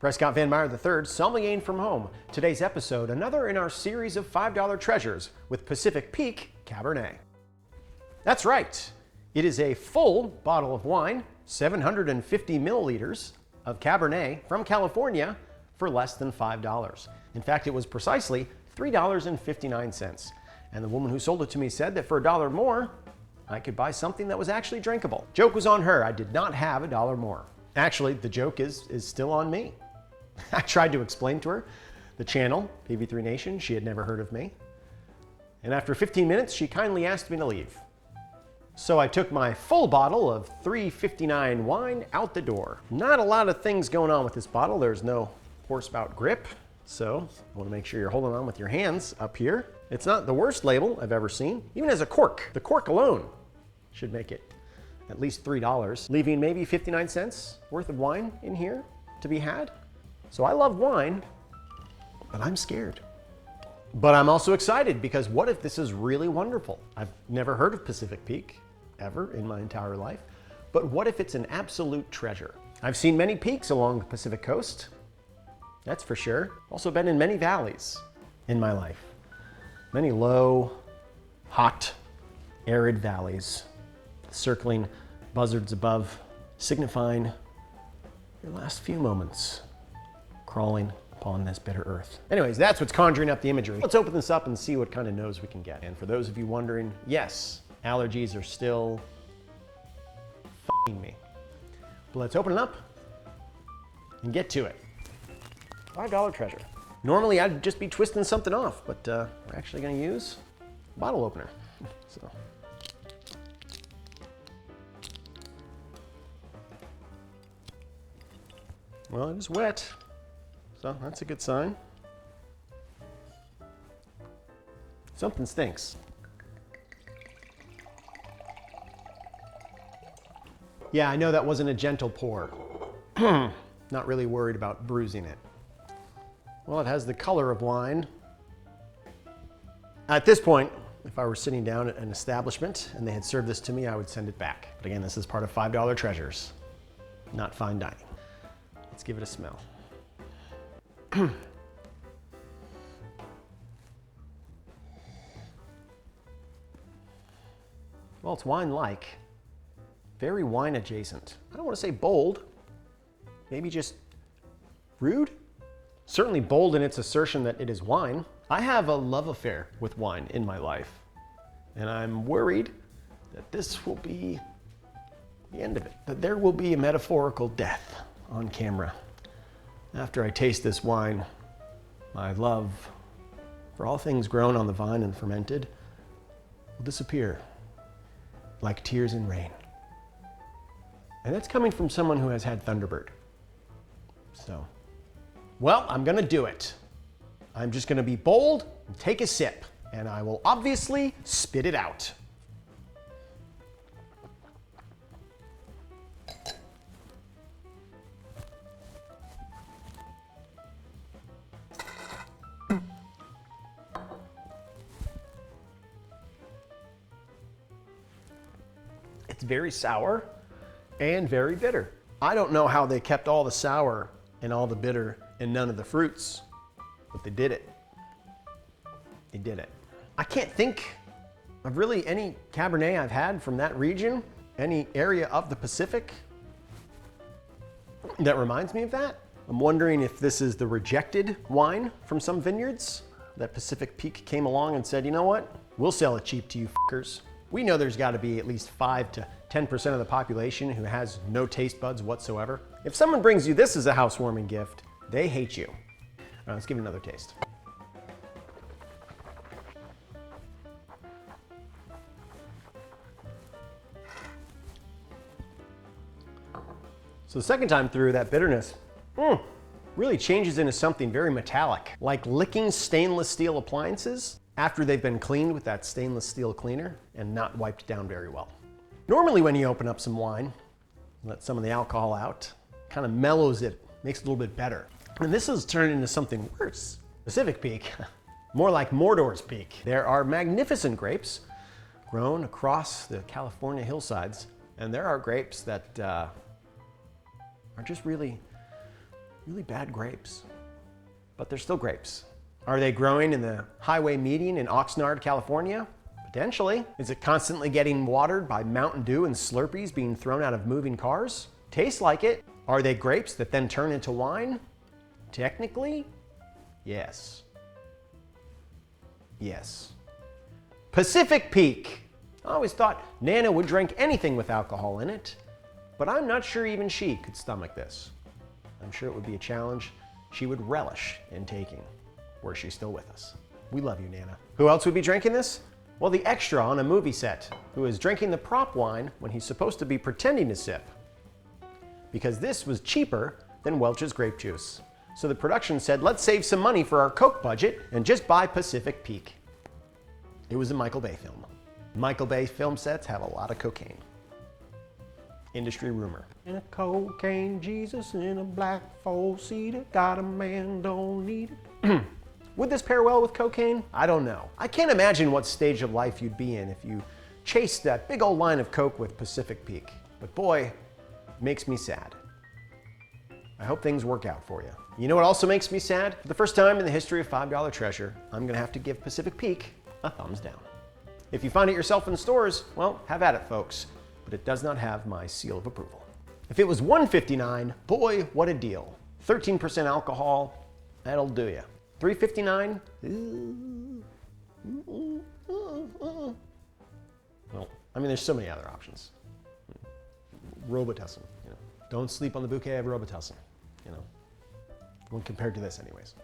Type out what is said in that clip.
Prescott Van Meyer III, sommelier from home. Today's episode, another in our series of $5 treasures with Pacific Peak Cabernet. That's right, it is a full bottle of wine, 750 milliliters of Cabernet from California for less than $5. In fact, it was precisely $3.59. And the woman who sold it to me said that for $1 more, I could buy something that was actually drinkable. Joke was on her, I did not have $1 more. Actually, the joke is still on me. I tried to explain to her the channel, PV3 Nation. She had never heard of me. And after 15 minutes, she kindly asked me to leave. So I took my full bottle of $3.59 wine out the door. Not a lot of things going on with this bottle. There's no horsepout grip. So I want to make sure you're holding on with your hands up here. It's not the worst label I've ever seen. Even as a cork, the cork alone should make it at least $3, leaving maybe 59 cents worth of wine in here to be had. So I love wine, but I'm scared. But I'm also excited because what if this is really wonderful? I've never heard of Pacific Peak ever in my entire life, but what if it's an absolute treasure? I've seen many peaks along the Pacific coast, that's for sure. Also been in many valleys in my life. Many low, hot, arid valleys, circling buzzards above, signifying your last few moments crawling upon this bitter earth. Anyways, that's what's conjuring up the imagery. Let's open this up and see what kind of nose we can get. And for those of you wondering, yes, allergies are still f***ing me. But let's open it up and get to it. $5 treasure. Normally I'd just be twisting something off, but we're actually gonna use a bottle opener. So. Well, it is wet. So that's a good sign. Something stinks. Yeah, I know that wasn't a gentle pour. Not really worried about bruising it. Well, it has the color of wine. At this point, if I were sitting down at an establishment and they had served this to me, I would send it back. But again, this is part of $5 treasures, not fine dining. Let's give it a smell. Well, it's wine-like, very wine adjacent. I don't want to say bold, maybe just rude. Certainly bold in its assertion that it is wine. I have a love affair with wine in my life, and I'm worried that this will be the end of it, that there will be a metaphorical death on camera. After I taste this wine, my love for all things grown on the vine and fermented will disappear like tears in rain. And that's coming from someone who has had Thunderbird. So, well, I'm gonna do it. I'm just gonna be bold and take a sip, and I will obviously spit it out. It's very sour and very bitter. I don't know how they kept all the sour and all the bitter and none of the fruits, but they did it. They did it. I can't think of really any Cabernet I've had from that region, any area of the Pacific that reminds me of that. I'm wondering if this is the rejected wine from some vineyards, that Pacific Peak came along and said, you know what? We'll sell it cheap to you fuckers. We know there's got to be at least 5 to 10% of the population who has no taste buds whatsoever. If someone brings you this as a housewarming gift, they hate you. All right, let's give it another taste. So the second time through, that bitterness really changes into something very metallic, like licking stainless steel appliances after they've been cleaned with that stainless steel cleaner and not wiped down very well. Normally when you open up some wine, let some of the alcohol out, kind of mellows it, makes it a little bit better. And this has turned into something worse. Pacific Peak, more like Mordor's Peak. There are magnificent grapes grown across the California hillsides, and there are grapes that are just really really bad grapes. But they're still grapes. Are they growing in the highway median in Oxnard, California? Potentially. Is it constantly getting watered by Mountain Dew and Slurpees being thrown out of moving cars? Tastes like it. Are they grapes that then turn into wine? Technically, yes. Yes. Pacific Peak. I always thought Nana would drink anything with alcohol in it, but I'm not sure even she could stomach this. I'm sure it would be a challenge she would relish in taking, were she still with us. We love you, Nana. Who else would be drinking this? Well, the extra on a movie set, who is drinking the prop wine when he's supposed to be pretending to sip. Because this was cheaper than Welch's grape juice. So the production said, let's save some money for our Coke budget and just buy Pacific Peak. It was a Michael Bay film. Michael Bay film sets have a lot of cocaine. Industry rumor. And a cocaine Jesus in a black four-seater, got a man, don't need it. Would this pair well with cocaine? I don't know. I can't imagine what stage of life you'd be in if you chased that big old line of Coke with Pacific Peak. But boy, it makes me sad. I hope things work out for you. You know what also makes me sad? For the first time in the history of $5 Treasure, I'm gonna have to give Pacific Peak a thumbs down. If you find it yourself in the stores, well, have at it, folks. But it does not have my seal of approval. If it was $1.59, boy, what a deal. 13% alcohol, that'll do ya. $3.59? Well, I mean, there's so many other options. Robitussin, you know. Don't sleep on the bouquet of Robitussin, you know. When compared to this anyways.